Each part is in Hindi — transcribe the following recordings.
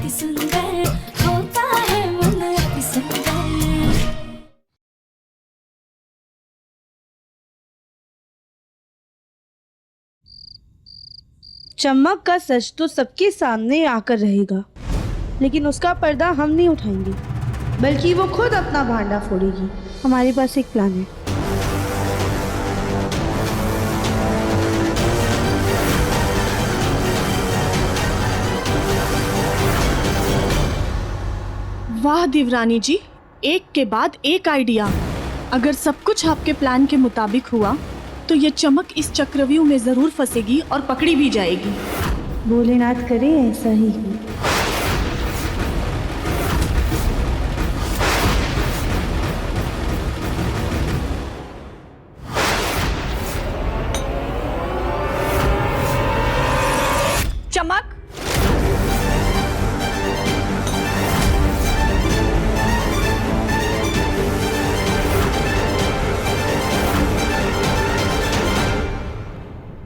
अति सुंदर होता है मन अति सुंदर। चमक का सच तो सबके सामने आकर रहेगा, लेकिन उसका पर्दा हम नहीं उठाएंगे, बल्कि वो खुद अपना भांडा फोड़ेगी। हमारे पास एक प्लान है। वाह देवरानी जी, एक के बाद एक आइडिया। अगर सब कुछ आपके प्लान के मुताबिक हुआ तो ये चमक इस चक्रव्यूह में जरूर फंसेगी और पकड़ी भी जाएगी। भोलेनाथ करे ऐसा ही हो। चमक,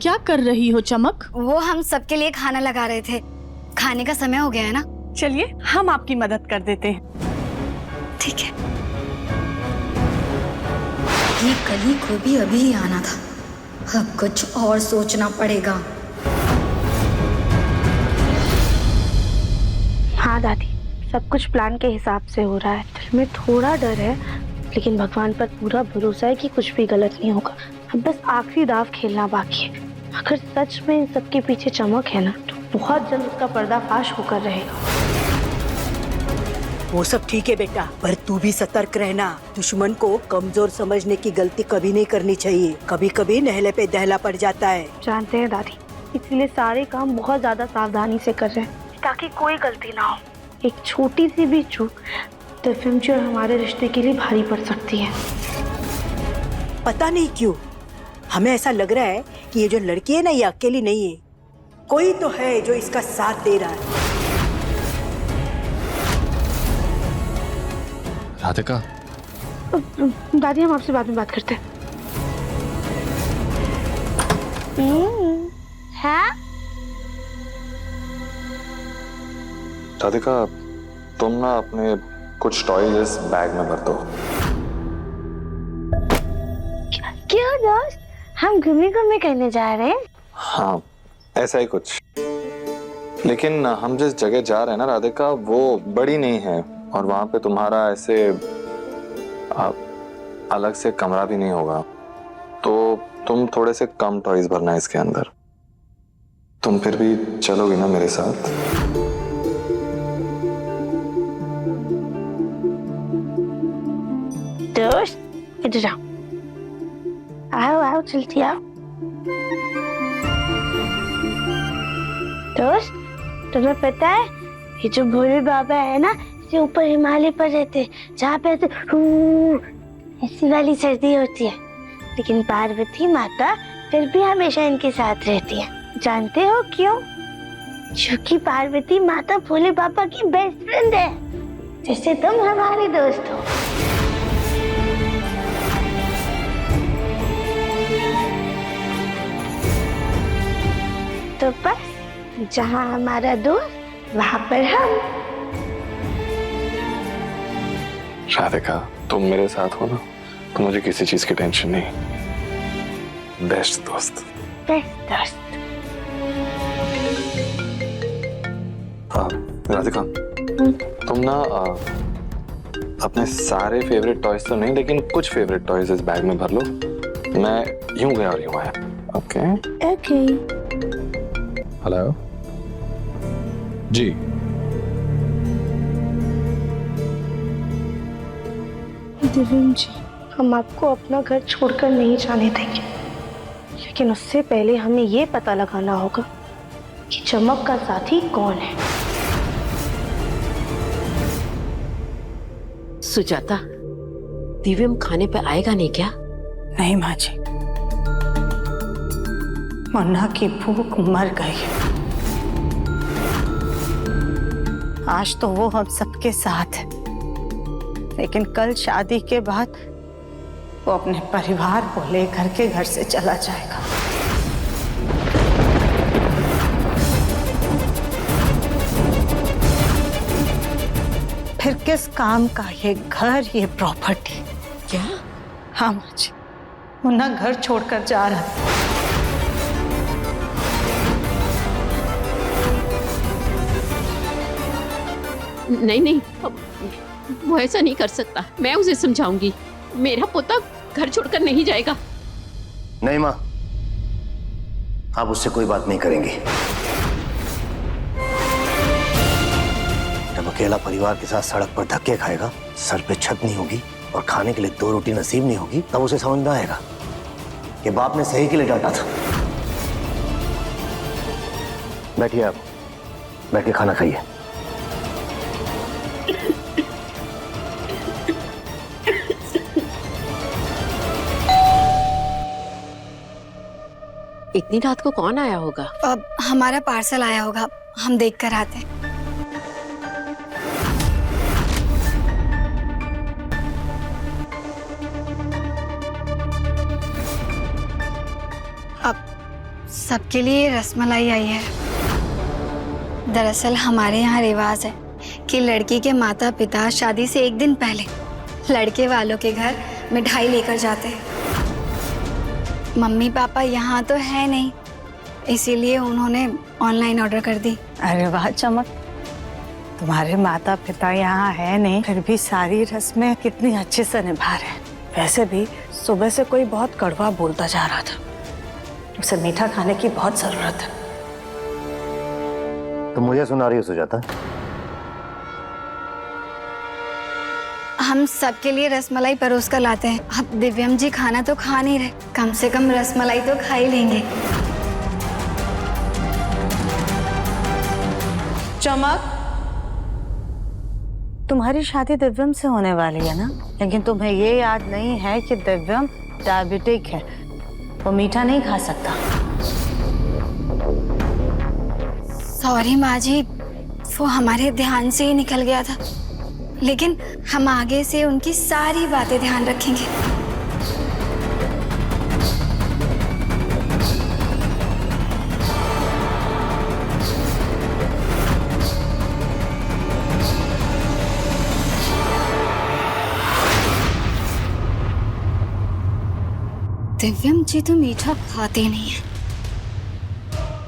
क्या कर रही हो चमक? वो हम सबके लिए खाना लगा रहे थे, खाने का समय हो गया है ना। चलिए हम आपकी मदद कर देते हैं। ठीक है। ये कली को भी अभी ही आना था, अब कुछ और सोचना पड़ेगा। हाँ दादी, सब कुछ प्लान के हिसाब से हो रहा है। दिल में थोड़ा डर है, लेकिन भगवान पर पूरा भरोसा है कि कुछ भी गलत नहीं होगा। अब बस आखिरी दाव खेलना बाकी है। अगर सच में इन सबके पीछे चमक है ना, तो बहुत जल्द उसका पर्दाफाश होकर रहेगा। वो सब ठीक है बेटा, पर तू भी सतर्क रहना। दुश्मन को कमजोर समझने की गलती कभी नहीं करनी चाहिए। कभी कभी नहले पे दहला पड़ जाता है। जानते हैं दादी, इसलिए सारे काम बहुत ज्यादा सावधानी से कर रहे हैं, ताकि कोई गलती ना हो। एक छोटी सी भी चूक दिव्यम जी और हमारे रिश्ते के लिए भारी पड़ सकती है। पता नहीं क्यों हमें ऐसा लग रहा है कि ये जो लड़की है ना, ये अकेली नहीं है, कोई तो है जो इसका साथ दे रहा है। राधिका, दादी हम आपसे बाद में बात करते हैं। हाँ? राधिका, तुम ना अपने कुछ टॉयज इस बैग में भर दो। क्यों दोस्त, हम घूमने करने जा रहे हैं? हाँ, ऐसा ही कुछ। लेकिन हम जिस जगह जा रहे हैं ना राधिका, वो बड़ी नहीं है और वहां पे तुम्हारा ऐसे अलग से कमरा भी नहीं होगा, तो तुम थोड़े से कम टॉयज भरना है इसके अंदर। तुम फिर भी चलोगी ना मेरे साथ? दोस्त इधर आओ, आओ आओ चलती आओ। दोस्त तुम्हें पता है, ये जो भोले बाबा है ना, ये ऊपर हिमालय पर रहते हैं, जहाँ पे ऐसी वाली सर्दी होती है। लेकिन पार्वती माता फिर भी हमेशा इनके साथ रहती है। जानते हो क्यों? क्योंकि पार्वती माता भोले बाबा की बेस्ट फ्रेंड है, जैसे तुम हमारे दोस्त हो। तो बस जहाँ हमारा दोस्त, वहाँ पर हम। राधिका, तुम मेरे साथ हो ना, तो मुझे किसी चीज की टेंशन नहीं। बेस्ट दोस्त। बेस्ट दोस्त। राधिका, तुम ना अपने सारे फेवरेट टॉयज तो नहीं, लेकिन कुछ फेवरेट टॉयज इस बैग में भर लो। मैं यूं गया और यूं आया। Okay okay. हेलो जी। दिव्यम जी, हम आपको अपना घर छोड़कर नहीं जाने देंगे, लेकिन उससे पहले हमें ये पता लगाना होगा कि चमक का साथी कौन है। सुजाता, दिव्यम खाने पे आएगा नहीं क्या? नहीं माँ जी, मुन्ना की भूख मर गई। आज तो वो हम सबके साथ है, लेकिन कल शादी के बाद वो अपने परिवार को लेकर के घर से चला जाएगा। फिर किस काम का ये घर, ये प्रॉपर्टी? क्या? हाँ माँ जी, मुन्ना घर छोड़कर जा रहा है। नहीं नहीं, वो ऐसा नहीं कर सकता। मैं उसे समझाऊंगी। मेरा पोता घर छोड़कर नहीं जाएगा। नहीं माँ, आप उससे कोई बात नहीं करेंगी। जब अकेला परिवार के साथ सड़क पर धक्के खाएगा, सर पे छत नहीं होगी और खाने के लिए 2 रोटी नसीब नहीं होगी, तब उसे समझ में आएगा कि बाप ने सही के लिए डांटा था। बैठिए, आप बैठ के खाना खाइए। इतनी रात को कौन आया होगा? अब हमारा पार्सल आया होगा, हम देख कर आते हैं। अब सबके लिए रसमलाई आई है। दरअसल हमारे यहाँ रिवाज है कि लड़की के माता पिता शादी से 1 दिन पहले लड़के वालों के घर मिठाई लेकर जाते हैं। मम्मी पापा यहाँ तो है नहीं, इसीलिए उन्होंने ऑनलाइन ऑर्डर कर दी। अरे वाह चमक, तुम्हारे माता पिता यहाँ है नहीं, फिर भी सारी रस्में कितनी अच्छे से निभा रहे हैं। वैसे भी सुबह से कोई बहुत कड़वा बोलता जा रहा था, उसे मीठा खाने की बहुत जरूरत है। तो मुझे सुना रही हो सुजाता? हम सबके लिए रसमलाई परोस कर लाते हैं। अब दिव्यम जी खाना तो खा नहीं रहे, कम से कम रसमलाई तो खा ही लेंगे। चमक, तुम्हारी शादी दिव्यम से होने वाली है ना, लेकिन तुम्हें ये याद नहीं है कि दिव्यम डायबिटिक है, वो मीठा नहीं खा सकता। सॉरी माँ जी, वो हमारे ध्यान से ही निकल गया था, लेकिन हम आगे से उनकी सारी बातें ध्यान रखेंगे। दिव्यम जी तो मीठा खाते नहीं है,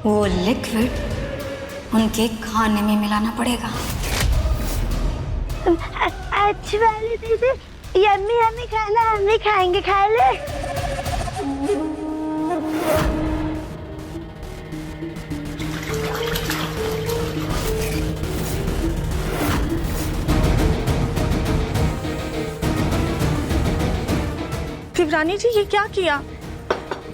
वो लिक्विड उनके खाने में मिलाना पड़ेगा। अच्छी वाली दीदी, यम्मी यम्मी खाना हम भी खाएंगे, खा ले। शिवरानी जी, ये क्या किया?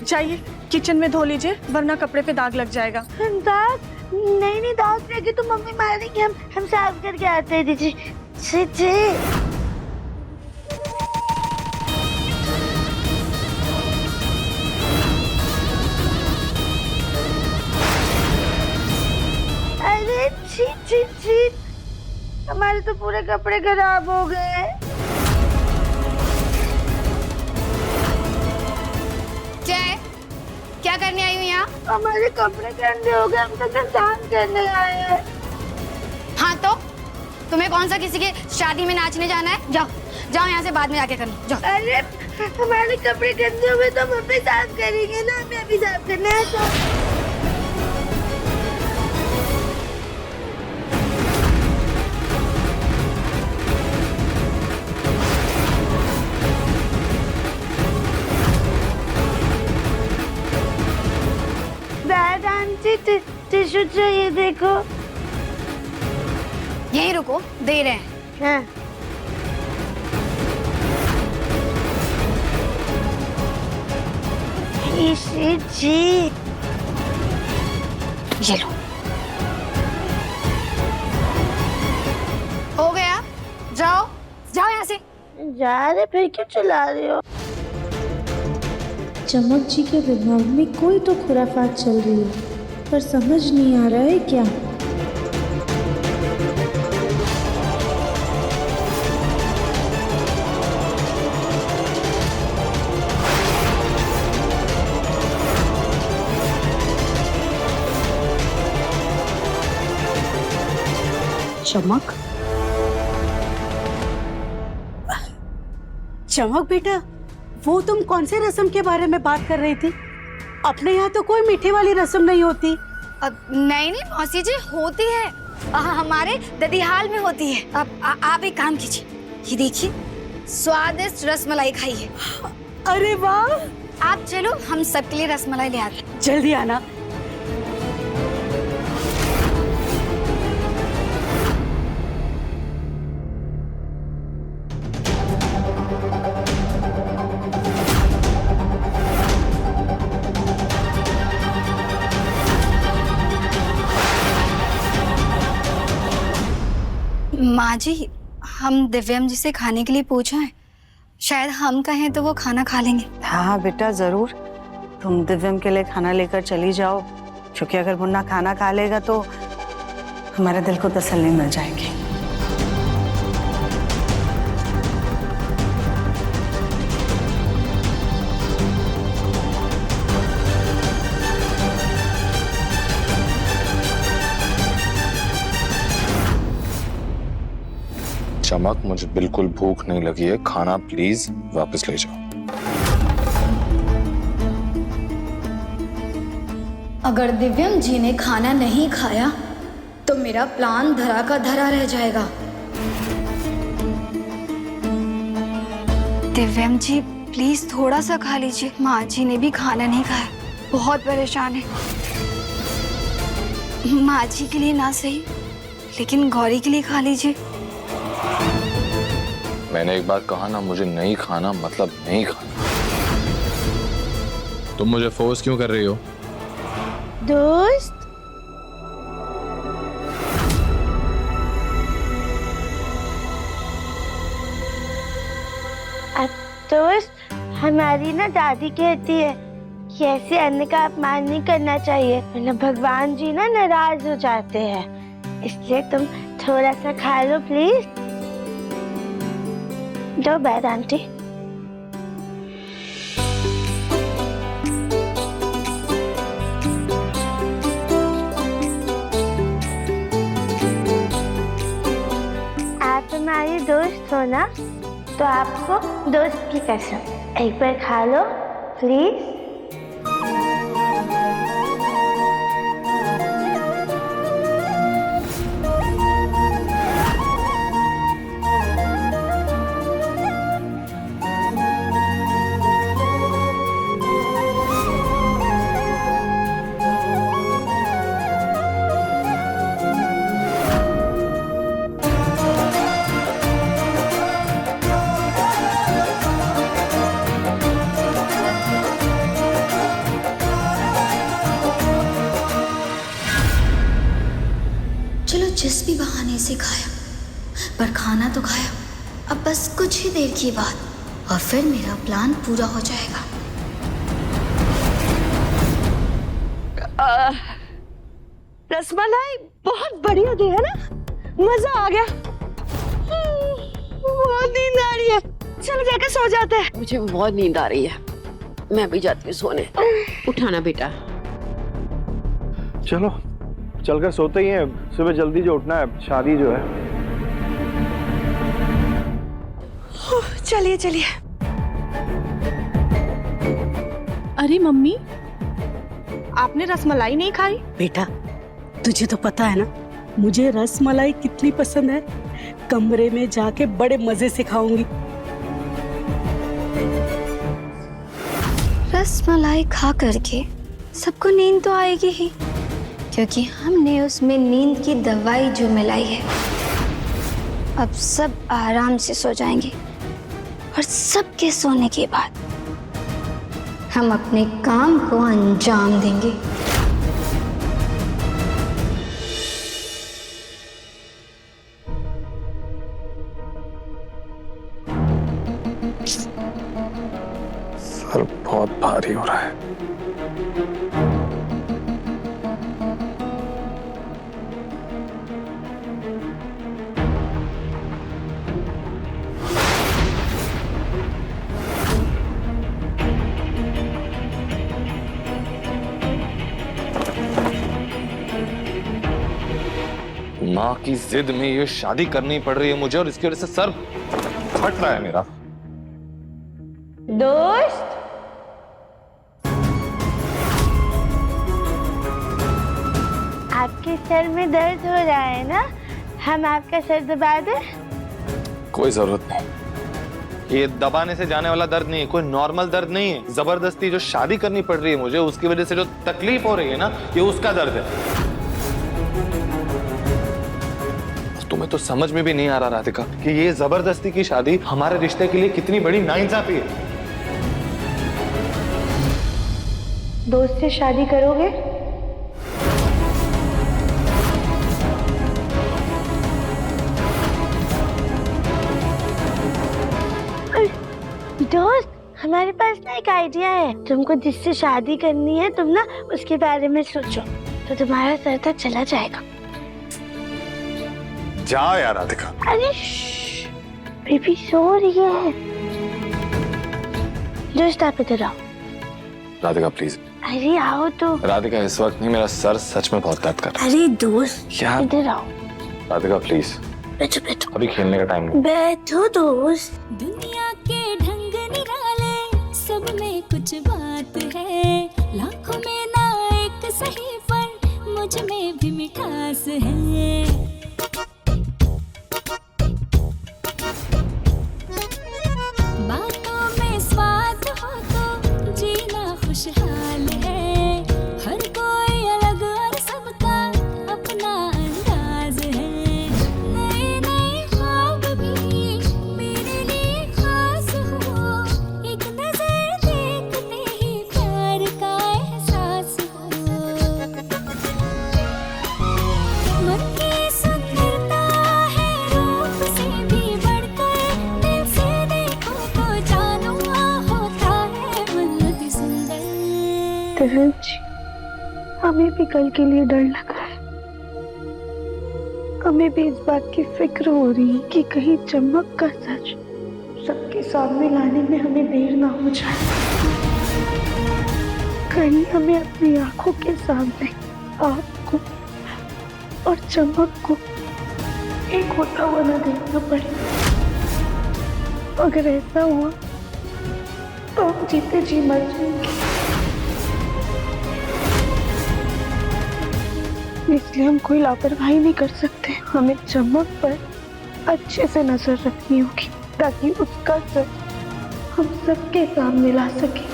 जाइए किचन में धो लीजिए, वरना कपड़े पे दाग लग जाएगा। दाग? नहीं दाग लगे तो मम्मी मारेंगे। हम साफ करके आते हैं दीदी। छी छी। अरे छी छी छी, हमारे तो पूरे कपड़े खराब हो गए। क्या है? क्या करने आई हूँ यहाँ? हमारे कपड़े गंदे हो गए, हम तो साफ करने आए हैं। हाँ तो तुम्हें कौन सा किसी के शादी में नाचने जाना है? जाओ जाओ यहाँ से, बाद में जाके करना, जाओ। अरे हमारे कपड़े गंदे हुए तो मम्मी साफ करेंगे ना, हमें अभी साफ करना है तो। दादा आंटी टिश्यू चाहिए, देखो। यहीं रुको, दे रहे हैं। हाँ। जी ये लो, हो गया, जाओ जाओ यहाँ से। जा रहे, फिर क्यों चला रहे हो? चमक जी के दिमाग में कोई तो खुराफात चल रही है, पर समझ नहीं आ रहा है क्या। चमक, चमक बेटा, वो तुम कौन से रस्म के बारे में बात कर रही थी? अपने यहाँ तो कोई मीठे वाली रस्म नहीं होती। नहीं नहीं मौसी जी, होती है। हमारे ददिहाल में होती है। अब आप एक काम कीजिए, ये देखिए स्वादिष्ट रसमलाई खाइए। अरे वाह! आप चलो, हम सबके लिए रसमलाई ले आते हैं। जल्दी आना। माँ जी, हम दिव्यम जी से खाने के लिए पूछा है, शायद हम कहें तो वो खाना खा लेंगे। हाँ बेटा जरूर, तुम दिव्यम के लिए खाना लेकर चली जाओ, क्योंकि अगर मुन्ना खाना खा लेगा तो हमारे दिल को तसल्ली मिल जाएगी। चमक, मुझे बिल्कुल भूख नहीं लगी है, खाना प्लीज वापस ले जाओ। अगर दिव्यम जी ने खाना नहीं खाया तो मेरा प्लान धरा का धरा रह जाएगा। दिव्यम जी प्लीज थोड़ा सा खा लीजिए। माँ जी ने भी खाना नहीं खाया, बहुत परेशान है। माँ जी के लिए ना सही, लेकिन गौरी के लिए खा लीजिए। मैंने एक बार कहा ना, मुझे नहीं खाना मतलब नहीं खाना। तुम मुझे फोर्स क्यों कर रही हो? दोस्त, दोस्त, हमारी ना दादी कहती है कि ऐसे अन्न का अपमान नहीं करना चाहिए, वरना भगवान जी ना नाराज हो जाते हैं। इसलिए तुम थोड़ा सा खा लो प्लीज। दो बैद आंटी। आप हमारी दोस्त हो ना, तो आपको दोस्त की कसम, एक बार खा लो प्लीज। चलो जिस भी बहाने से खाया, पर खाना तो खाया। अब बस कुछ ही देर की बात और फिर मेरा प्लान पूरा हो जाएगा। रसमलाई बहुत बढ़िया दी है ना, मजा आ गया। बहुत नींद आ रही है, चलो जाके सो जाते हैं। मुझे बहुत नींद आ रही है, मैं भी जाती हूँ सोने। उठाना बेटा। चलो चलकर सोते ही हैं, सुबह जल्दी जो उठना है, शादी जो है। चलिए चलिए। अरे मम्मी, आपने रसमलाई नहीं खाई? बेटा तुझे तो पता है ना मुझे रसमलाई कितनी पसंद है। कमरे में जाके बड़े मजे से खाऊंगी। रसमलाई खा करके सबको नींद तो आएगी ही, क्योंकि हमने उसमें नींद की दवाई जो मिलाई है। अब सब आराम से सो जाएंगे और सबके सोने के बाद हम अपने काम को अंजाम देंगे। सर बहुत भारी हो रहा है। माँ की जिद में ये शादी करनी पड़ रही है मुझे, और इसकी वजह से सर फट रहा है मेरा। दोस्त, आपके सर में दर्द हो रहा है ना? हम आपका सर दबा दें? कोई जरूरत नहीं, ये दबाने से जाने वाला दर्द नहीं है, कोई नॉर्मल दर्द नहीं है। जबरदस्ती जो शादी करनी पड़ रही है मुझे, उसकी वजह से जो तकलीफ हो रही है ना, ये उसका दर्द है। तुम्हें तो समझ में भी नहीं आ रहा राधिका कि ये जबरदस्ती की शादी हमारे रिश्ते के लिए कितनी बड़ी नाइंसाफी है। दोस्त से शादी करोगे? दोस्त, हमारे पास ना एक आइडिया है। तुमको जिससे शादी करनी है, तुम ना उसके बारे में सोचो, तो तुम्हारा सर तक चला जाएगा। जाओ यार राधिका। अरे बेबी सो रही है। दोस्त आप इधर आओ। राधिका प्लीज। अरे आओ तो। राधिका इस वक्त नहीं, मेरा सर सच में बहुत दर्द कर रहा है। अरे दोस्त क्या? इधर आओ। राधिका प्लीज। बैठो बैठो। अभी खेलने का टाइम नहीं। बैठो दोस्त। दुनिया के ढंग निराले, सब में कुछ बात है। लाखों में ना एक सही, पर मुझ में भी मिठास है। बातों में स्वाद हो तो जीना खुशहाल है। हर कोई अलग और सबका अपना अंदाज है। नए नए ख्वाब भी मेरे लिए खास हो। एक नजर देखते ही प्यार का एहसास हो। मन की सुंदरता है रूप से भी बढ़कर। दिल से देखो तो जानो होता है मन अति सुंदर। तरन जी, हमें भी कल के लिए डर लगा है। हमें भी इस बात की फिक्र हो रही है कि कहीं चमक का सच सबके सामने लाने में हमें देर ना हो जाए। कहीं हमें अपनी आंखों के सामने आपको और चमक को एक होता हुआ ना देखना पड़े। अगर ऐसा हुआ तो हम जीते जी मर जाएंगे। इसलिए हम कोई लापरवाही नहीं कर सकते। हमें चमक पर अच्छे से नजर रखनी होगी, ताकि उसका सर हम सबके सामने ला सके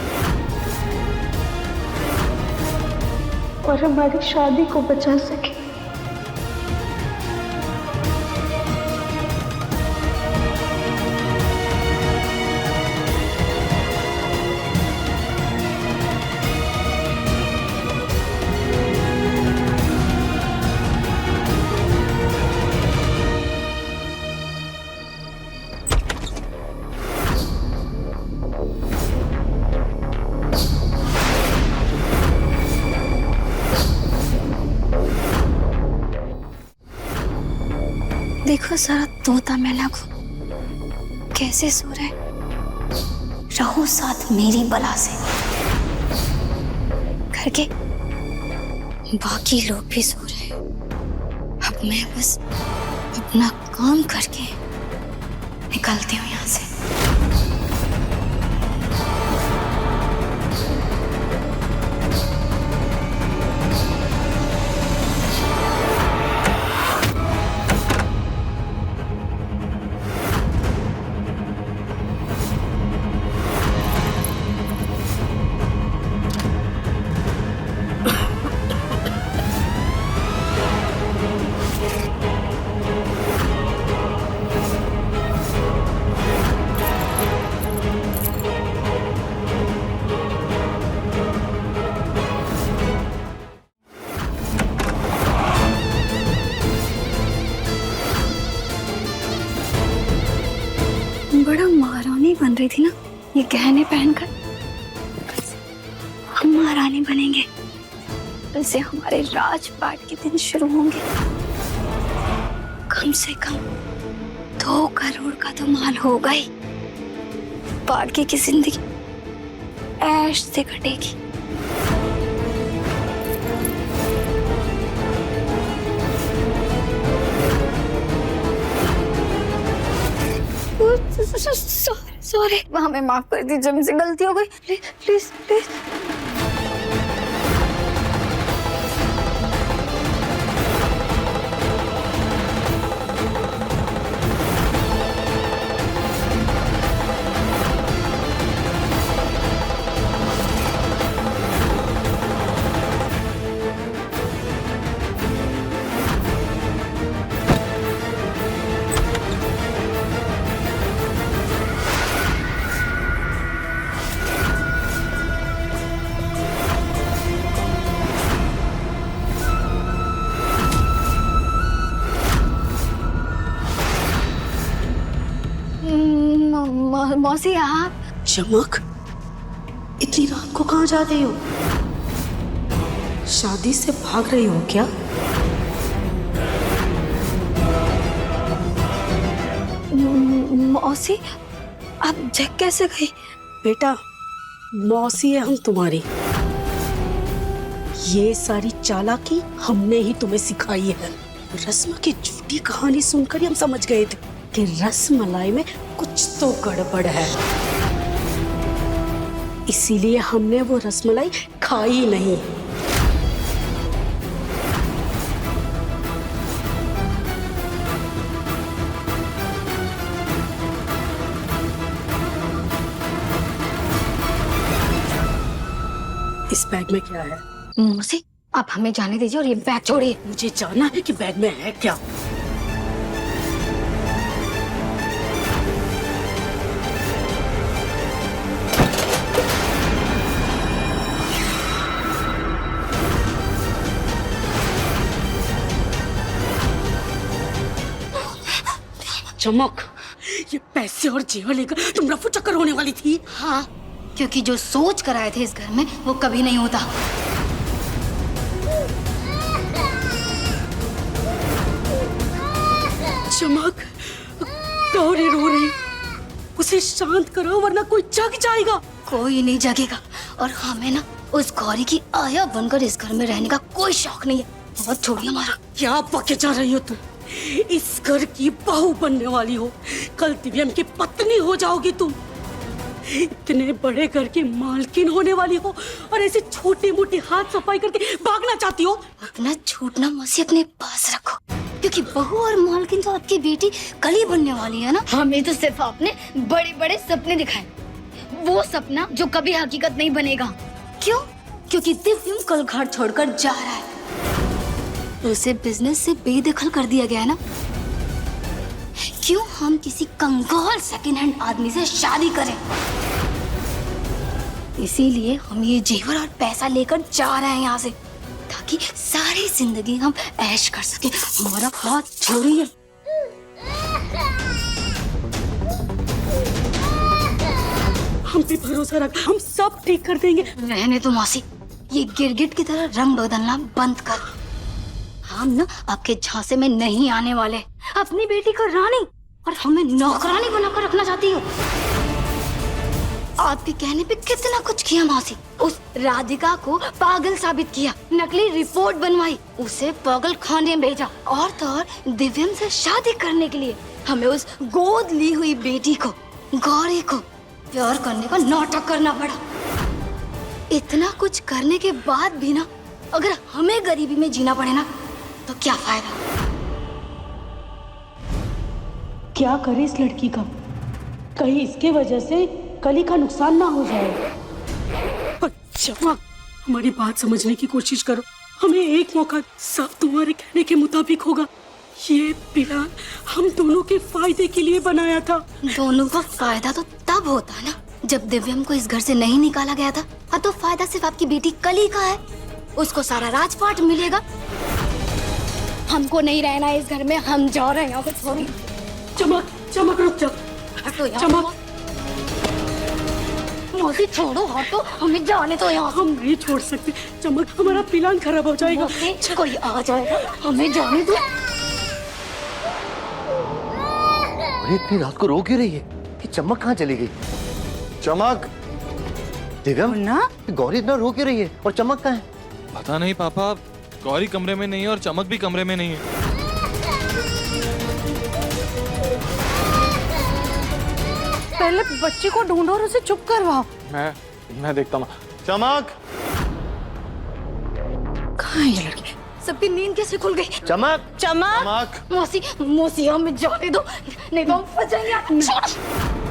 और हमारी शादी को बचा सके। देखो जरा तोता मैना को कैसे सो रहे। रहो साथ मेरी बला से। घर के बाकी लोग भी सो रहे हैं। अब मैं बस अपना काम करके निकलती हूँ यहाँ से। बड़ा महारानी बन रही थी ना ये गहने पहनकर। हम महारानी बनेंगे, कल से हमारे राजपाट के दिन शुरू होंगे। कम से कम 2 करोड़ का तो माल होगा ही। बाकी की जिंदगी ऐश से कटेगी। सॉरी, हमें माफ कर दीजिए, मुझसे गलती हो गई। Please please please. मौसी आप चमक, इतनी रात को कहाँ जा रही हो? शादी से भाग रही हो क्या? मौसी आप जग कैसे गई? बेटा, मौसी है हम तुम्हारी। ये सारी चालाकी हमने ही तुम्हें सिखाई है। रस्म की झूठी कहानी सुनकर ही हम समझ गए थे कि रसमलाई में कुछ तो गड़बड़ है, इसीलिए हमने वो रसमलाई खाई नहीं। इस बैग में क्या है? मौसी आप हमें जाने दीजिए और ये बैग छोड़िए। मुझे जानना है कि बैग में है क्या। चमक, ये पैसे और जेवर लेकर तुम रफू चक्कर होने वाली थी। हाँ, क्योंकि जो सोच कर आए थे इस घर में वो कभी नहीं होता। चमक, गौरी रो रही, उसे शांत करो वरना कोई जग जाएगा। कोई नहीं जगेगा, और हमें ना उस गौरी की आया बनकर इस घर में रहने का कोई शौक नहीं है। बहुत छोड़िए हमारा। क्या बके जा रही हो तुम? इस घर की बहू बनने वाली हो, कल दिव्यम की पत्नी हो जाओगी तुम। इतने बड़े घर की मालकिन होने वाली हो और ऐसे छोटी मोटी हाथ सफाई करके भागना चाहती हो। अपना छूटना मौसी अपने पास रखो, क्योंकि बहू और मालकिन तो आपकी बेटी कल ही बनने वाली है ना। हमें तो सिर्फ आपने बड़े बड़े सपने दिखाए, वो सपना जो कभी हकीकत नहीं बनेगा। क्यों? क्योंकि दिव्यम कल घर छोड़कर जा रहा है, उसे बिजनेस से बेदखल कर दिया गया है ना। क्यों हम किसी कंगाल सेकंड हैंड आदमी से शादी करें? इसीलिए हम ये जेवर और पैसा लेकर जा रहे हैं यहाँ से, ताकि सारी जिंदगी हम ऐश कर सके। हमारा हाथ छोड़िए। हम पे भरोसा रख, हम सब ठीक कर देंगे। रहने तो मौसी, ये गिरगिट की तरह रंग बदलना बंद कर। हम ना आपके झांसे में नहीं आने वाले। अपनी बेटी को रानी और हमें नौकरानी बनाकर रखना चाहती हो। आपके कहने पे कितना कुछ किया मौसी। उस राधिका को पागल साबित किया, नकली रिपोर्ट बनवाई, उसे पागल खाने में भेजा, और तो और दिव्यम से शादी करने के लिए हमें उस गोद ली हुई बेटी को, गौरी को, प्यार करने का नाटक करना पड़ा। इतना कुछ करने के बाद भी ना, अगर हमें गरीबी में जीना पड़े ना, तो क्या फायदा। क्या करे इस लड़की का, कहीं इसके वजह से कली का नुकसान ना हो जाए। पर चमक, हमारी बात समझने की कोशिश करो। हमें एक मौका, सब तुम्हारे कहने के मुताबिक होगा। ये प्लान हम दोनों के फायदे के लिए बनाया था। दोनों का फायदा तो तब होता है ना, जब दिव्यम को इस घर से नहीं निकाला गया था। हाँ, तो फायदा सिर्फ आपकी बेटी कली का है, उसको सारा राजपाट मिलेगा। हमको नहीं रहना है इस घर में, हम जा रहे हैं यहाँ से। चमक, चमक रुक जा। चमक, मौसी छोड़ो, हटो, हमें जाने तो यहाँ। हम नहीं छोड़ सकते चमक, हमारा प्लान खराब हो जाएगा। कोई आ जाएगा, हमें जाने दो। अरे इतनी रात को रो क्यों रही है? ये चमक कहाँ चली गई? चमक, दिव्यम ना, गौरी इतना रो क्यों रही है और चमक कहाँ है? पता नहीं पापा, गौरी कमरे में नहीं है और चमक भी कमरे में नहीं है। पहले बच्ची को ढूंढो और उसे चुप करवाओ। मैं देखता हूँ। चमक, कहाँ है ये लड़की? सबकी नींद कैसे खुल गई? चमक, चमक, चमक। मौसी मौसी हमें जाने दो, नहीं तो हम फंस जाएंगे। छोड़।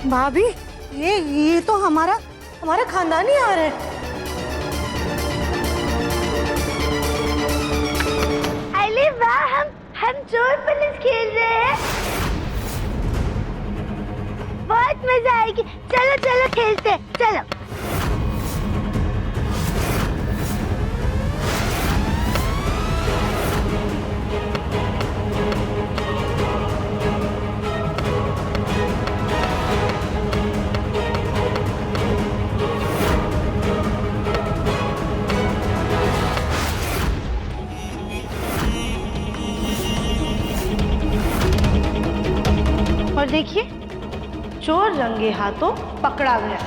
भाभी, ये तो हमारा खानदानी हार है। अरे वाह, हम चोर पुलिस खेल रहे हैं। बहुत मजा आएगी। चलो चलो खेलते हैं, चलो। और देखिए, चोर रंगे हाथों पकड़ा गया।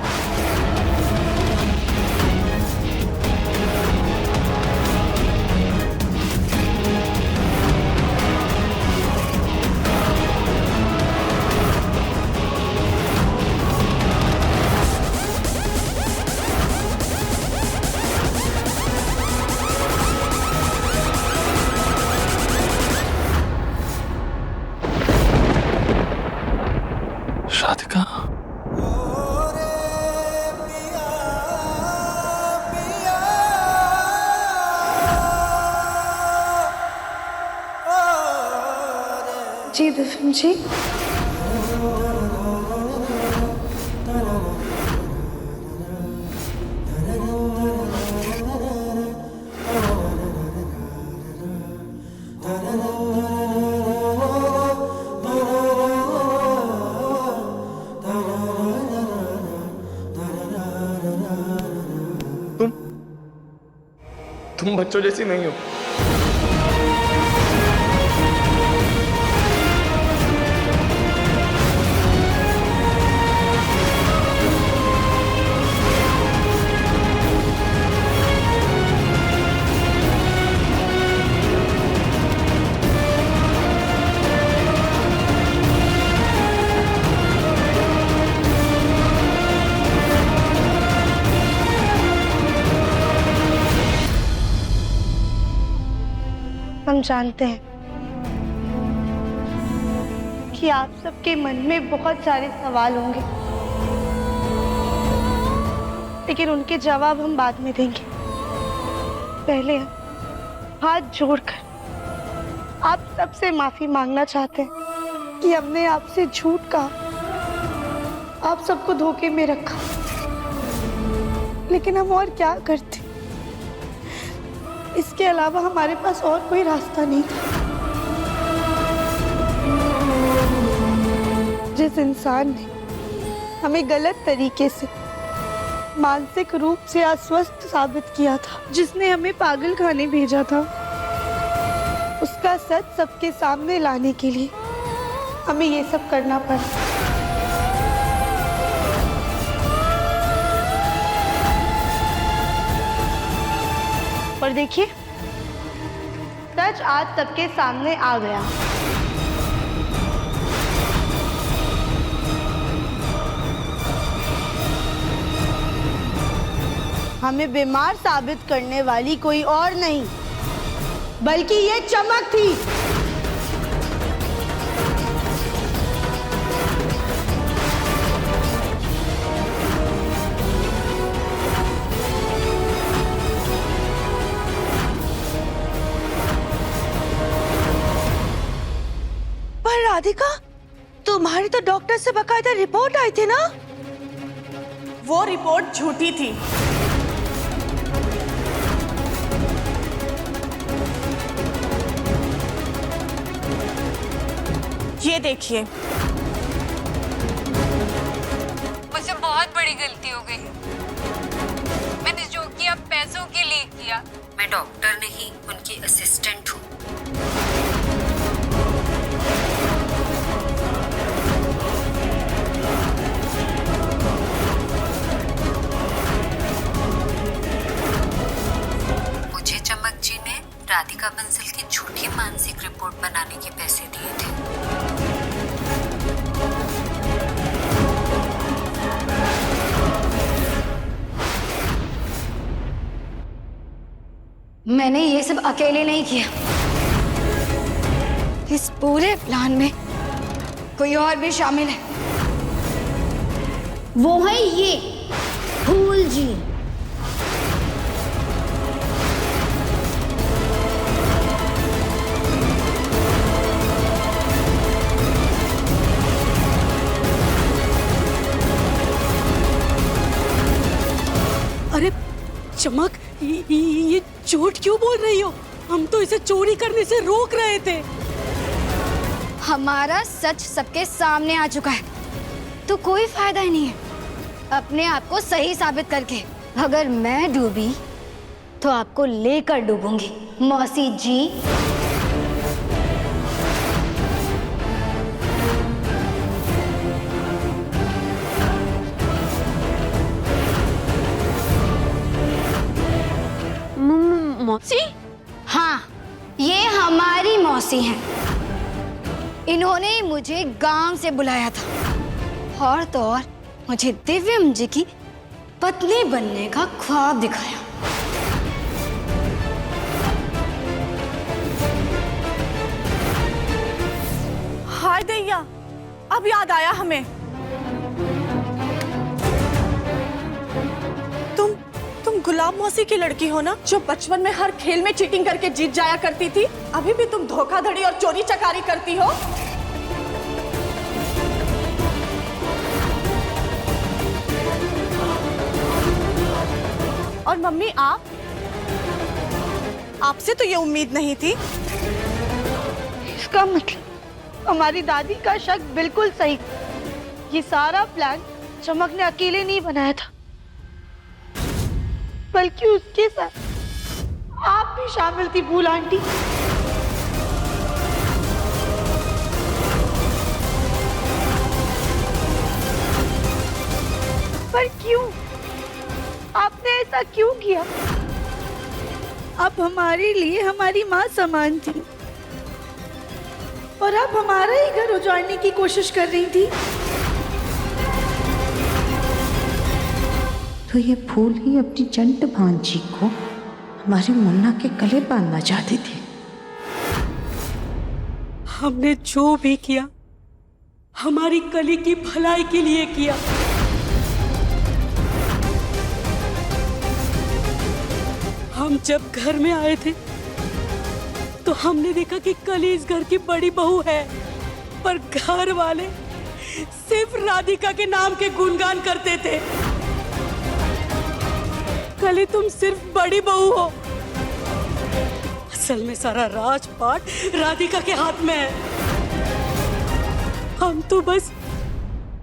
राधिका, जी विपिन जी। तुम बच्चों जैसी नहीं हो। हम जानते हैं कि आप सबके मन में बहुत सारे सवाल होंगे, लेकिन उनके जवाब हम बाद में देंगे। पहले हम हाथ जोड़कर आप सबसे माफी मांगना चाहते हैं कि हमने आपसे झूठ कहा, आप सबको धोखे में रखा, लेकिन हम और क्या करते। इसके अलावा हमारे पास और कोई रास्ता नहीं था। जिस इंसान ने हमें गलत तरीके से मानसिक रूप से अस्वस्थ साबित किया था, जिसने हमें पागल खाने भेजा था। उसका सच सबके सामने लाने के लिए हमें ये सब करना पड़ा। पर देखिए, सच आज सबके सामने आ गया। हमें बीमार साबित करने वाली कोई और नहीं, बल्कि ये चमक थी। पर राधिका, तुम्हारी तो डॉक्टर से बकायदा रिपोर्ट आई थी ना? वो रिपोर्ट झूठी थी। ये देखिए, मुझसे बहुत बड़ी गलती हो गई। मैंने जो किया पैसों के लिए किया। मैं डॉक्टर नहीं, उनकी असिस्टेंट हूँ। मुझे चमक जी ने राधिका बंसल की झूठी मानसिक रिपोर्ट बनाने के पैसे दिए थे। मैंने ये सब अकेले नहीं किया। इस पूरे प्लान में कोई और भी शामिल है। वो है ये फूल जी। अरे चमक, ये झूठ क्यों बोल रही हो? हम तो इसे चोरी करने से रोक रहे थे। हमारा सच सबके सामने आ चुका है, तो कोई फायदा ही नहीं है अपने आप को सही साबित करके। अगर मैं डूबी तो आपको लेकर डूबूंगी मौसी जी। मौसी? हाँ, ये हमारी मौसी हैं। इन्होंने मुझे गांव से बुलाया था और तो और मुझे दिव्यम जी की पत्नी बनने का ख्वाब दिखाया। हाय दैया, अब याद आया हमें। तुम गुलाब मौसी की लड़की हो ना, जो बचपन में हर खेल में चीटिंग करके जीत जाया करती थी? अभी भी तुम धोखाधड़ी और चोरी चकारी करती हो? और मम्मी, आपसे तो ये उम्मीद नहीं थी। इसका मतलब हमारी दादी का शक बिल्कुल सही था। ये सारा प्लान चमक ने अकेले नहीं बनाया था, बल्कि उसके साथ आप भी शामिल थी फूल आंटी। पर क्यों? आपने ऐसा क्यों किया? आप हमारे लिए हमारी माँ समान थी और आप हमारा ही घर उजाड़ने की कोशिश कर रही थी। तो ये फूल ही अपनी जंट भांजी को हमारे मुन्ना के गले बांधना चाहती थी। हमने जो भी किया हमारी कली की भलाई के लिए किया। हम जब घर में आए थे तो हमने देखा कि कली इस घर की बड़ी बहू है, पर घर वाले सिर्फ राधिका के नाम के गुणगान करते थे। कली, तुम सिर्फ बड़ी बहू हो, असल में सारा राजपाट राधिका के हाथ में है। हम तो बस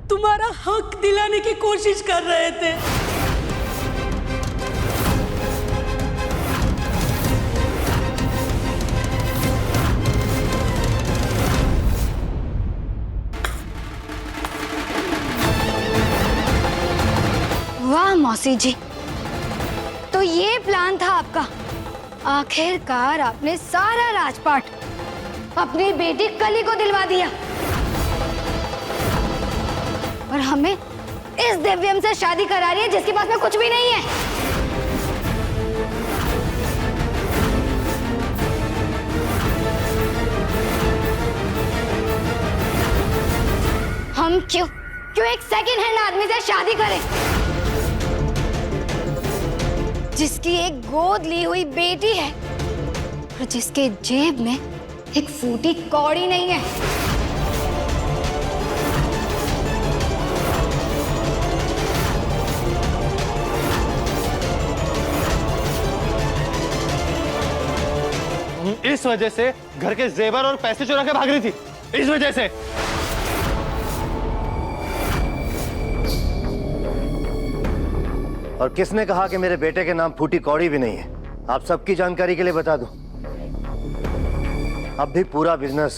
तुम्हारा हक दिलाने की कोशिश कर रहे थे। वाह मौसी जी, तो ये प्लान था आपका। आखिरकार आपने सारा राजपाट अपनी बेटी कली को दिलवा दिया और हमें इस दिव्यम से शादी करा रही है जिसके पास में कुछ भी नहीं है। हम क्यों एक सेकंड हैंड आदमी से शादी करें जिसकी एक गोद ली हुई बेटी है और जिसके जेब में एक फूटी कौड़ी नहीं है। इस वजह से घर के जेवर और पैसे चुरा के भाग रही थी, इस वजह से। और किसने कहा कि मेरे बेटे के नाम फूटी कौड़ी भी नहीं है? आप सबकी जानकारी के लिए बता दूं, अब भी पूरा बिजनेस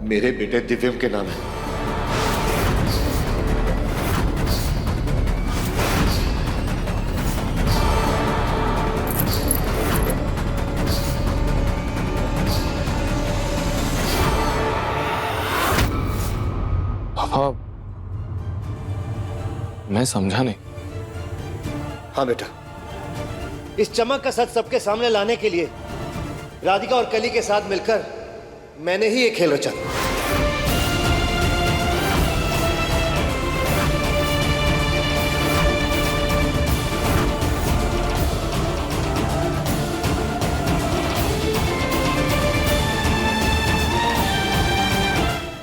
मेरे बेटे दिव्यम के नाम है। पापा, मैं समझा नहीं। हाँ बेटा, इस चमक का सच सबके सामने लाने के लिए राधिका और कली के साथ मिलकर मैंने ही ये खेल रचा।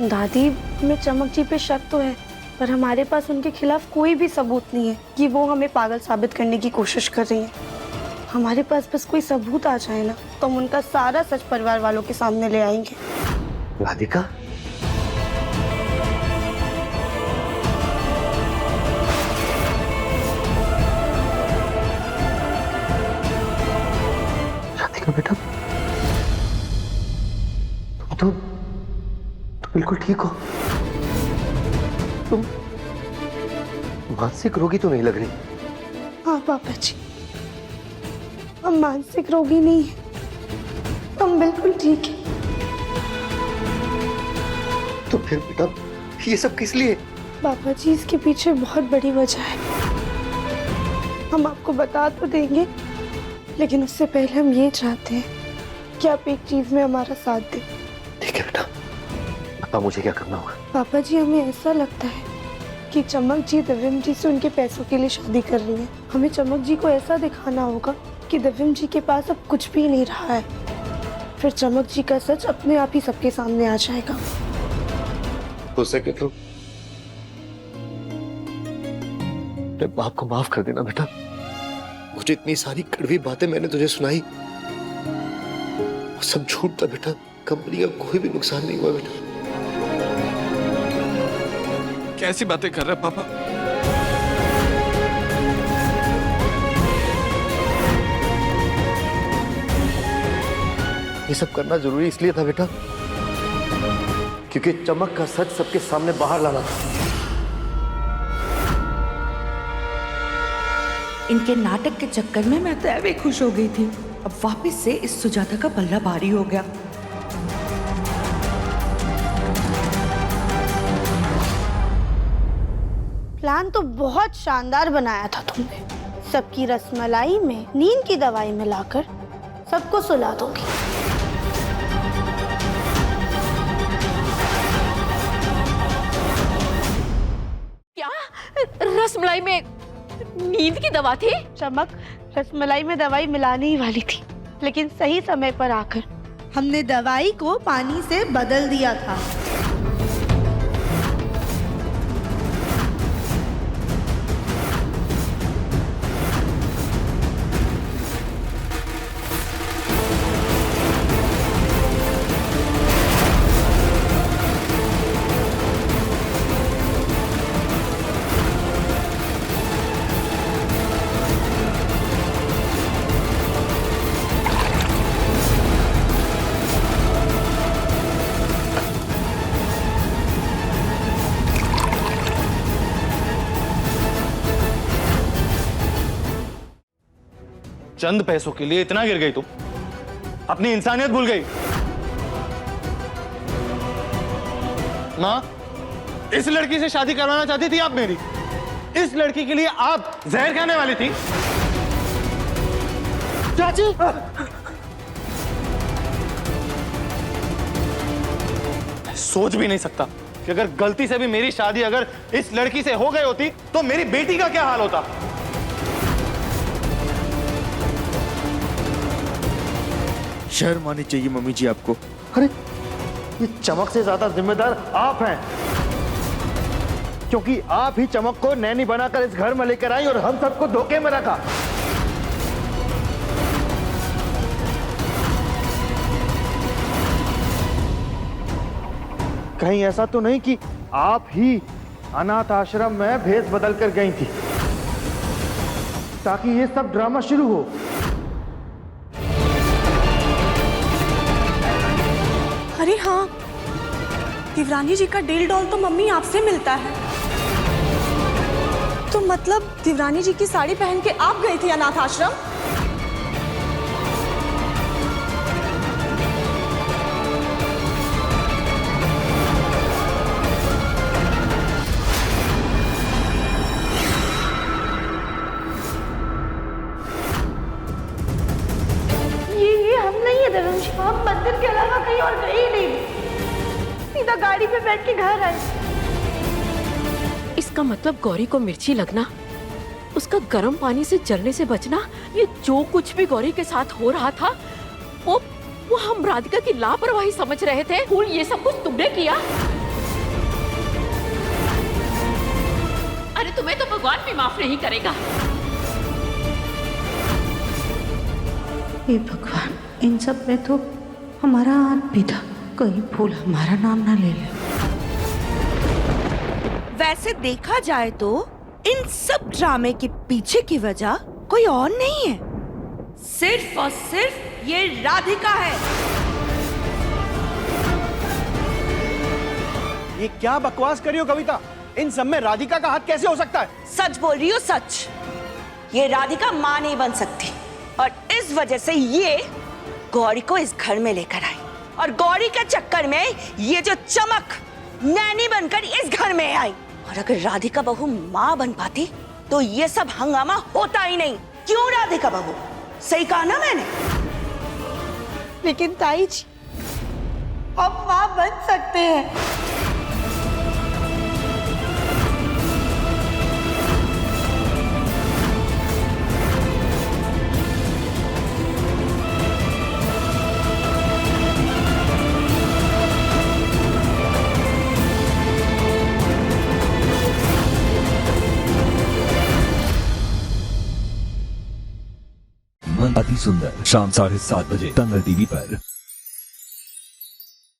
दादी, हमें चमक जी पे शक तो है, पर हमारे पास उनके खिलाफ कोई भी सबूत नहीं है कि वो हमें पागल साबित करने की कोशिश कर रही है। हमारे पास बस कोई सबूत आ जाए ना, तो हम उनका सारा सच परिवार वालों के सामने ले आएंगे। राधिका, राधिका बेटा, तुम बिल्कुल ठीक हो? तुम मानसिक रोगी तो नहीं लग रही। हाँ पापा जी, हम मानसिक रोगी नहीं है, हम बिल्कुल ठीक है। तो फिर बेटा ये सब किस लिए? पापा जी, इसके पीछे बहुत बड़ी वजह है, हम आपको बता तो देंगे, लेकिन उससे पहले हम ये चाहते हैं कि आप एक चीज में हमारा साथ दें। ठीक है बेटा, अब मुझे क्या करना होगा? पापा जी, हमें ऐसा लगता है कि चमक जी दिव्यम जी से उनके पैसों के लिए शादी कर रही है। हमें चमक जी को ऐसा दिखाना होगा कि दिव्यम जी के पास अब कुछ भी नहीं रहा है, फिर चमक जी का सच अपने आप ही सबके सामने आ जाएगा। हो सके तो अपने बाप को माफ कर देना बेटा। मुझे इतनी सारी कड़वी बातें मैंने तुझे सुनाई, वो सब झूठ था बेटा। कंपनी का कोई भी नुकसान नहीं हुआ बेटा। कैसी बातें कर रहे पापा? ये सब करना जरूरी इसलिए था बेटा क्योंकि चमक का सच सबके सामने बाहर लाना था। इनके नाटक के चक्कर में मैं तो ऐवे खुश हो गई थी, अब वापस से इस सुजाता का पल्ला भारी हो गया। प्लान तो बहुत शानदार बनाया था तुमने, सबकी रसमलाई में नींद की दवाई मिलाकर सबको सुला दोगी। क्या रसमलाई में नींद की दवा थी? चमक रसमलाई में दवाई मिलाने ही वाली थी, लेकिन सही समय पर आकर हमने दवाई को पानी से बदल दिया था। चंद पैसों के लिए इतना गिर गई तुम? अपनी इंसानियत भूल गई? माँ, इस लड़की से शादी करवाना चाहती थी आप मेरी? इस लड़की के लिए आप जहर खाने वाली थी? चाची! मैं सोच भी नहीं सकता कि अगर गलती से भी मेरी शादी अगर इस लड़की से हो गई होती तो मेरी बेटी का क्या हाल होता। शर्म आनी चाहिए मम्मी जी आपको। अरे ये चमक से ज्यादा जिम्मेदार आप हैं, क्योंकि आप ही चमक को नैनी बनाकर इस घर में लेकर आई और हम सबको धोखे में रखा। कहीं ऐसा तो नहीं कि आप ही अनाथ आश्रम में भेष बदल कर गई थी ताकि ये सब ड्रामा शुरू हो? अरे हाँ, दिवरानी जी का डेल डॉल तो मम्मी आपसे मिलता है। तो मतलब दिवरानी जी की साड़ी पहन के आप गई थी अनाथ आश्रम? ये हम नहीं है धर्म जी, हम मंदिर के अलावा कहीं और गए ही नहीं, सीधा गाड़ी पे बैठ के घर आए। इसका मतलब गौरी को मिर्ची लगना, उसका गर्म पानी से जलने से बचना, ये जो कुछ भी गौरी के साथ हो रहा था वो हम राधिका की लापरवाही समझ रहे थे। फूल, ये सब कुछ तुमने किया? अरे तुम्हें तो भगवान भी माफ नहीं करेगा। हे भगवान, इन सब में तो हमारा हाथ भी था, कहीं फूल हमारा नाम ना ले ले। वैसे देखा जाए तो इन सब ड्रामे के पीछे की वजह कोई और नहीं है, सिर्फ और सिर्फ ये राधिका है। ये क्या बकवास कर रही हो कविता? इन सब में राधिका का हाथ कैसे हो सकता है? सच बोल रही हो, सच। ये राधिका माँ नहीं बन सकती और इस वजह से ये गौरी को इस घर में लेकर आई और गौरी के चक्कर में ये जो चमक नैनी बनकर इस घर में आई। और अगर राधिका बहू माँ बन पाती तो ये सब हंगामा होता ही नहीं। क्यों राधिका बहू? सही कहा ना मैंने? लेकिन ताई जी, हम माँ बन सकते हैं। अति सुंदर शाम 7:30 बजे दंगल टीवी पर।